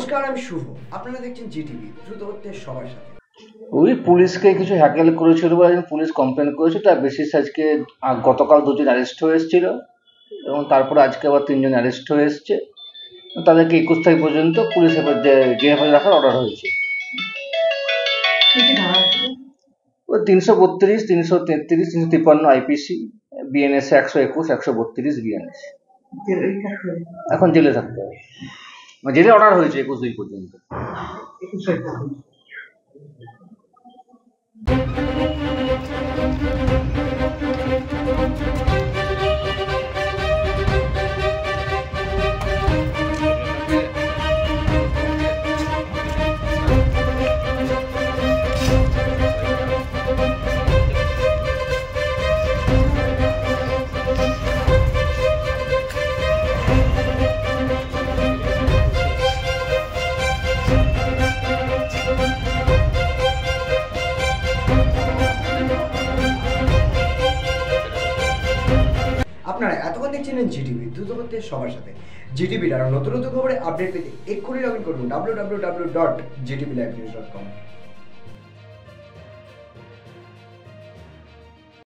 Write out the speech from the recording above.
নমস্কার, আমি শুভ। আপনারা দেখছেন জিটিভি, দ্রুত হচ্ছে সবার সাথে। ওই পুলিশকে কিছু হ্যাকেল করেছিল বলে একজন পুলিশ কমপ্লেন করেছে, তার বেসিস আজকে গতকাল 2জন অ্যারেস্ট হয়ে এসেছিল এবং তারপরে আজকে আবার 3জন অ্যারেস্ট হয়ে এসছে। তাদেরকে 21 তারিখ পর্যন্ত পুলিশ যে হেফাজতে রাখার অর্ডার হয়েছে। ওই 332, 333, 353 আইপিসি, বিএনএস 121, 132 বিএনএস। এখন জেলে থাকতে হবে, জেলে অর্ডার হয়েছে 21 পর্যন্ত। আপনারা এতক্ষণ দেখছিলেন জিটিভি, দ্রুত হচ্ছে সবার সাথে। জিটিভির আরও নতুন নতুন খবরে আপডেট পেতে এক্ষুনি লগ ইন করুন www.gtblivenews.com।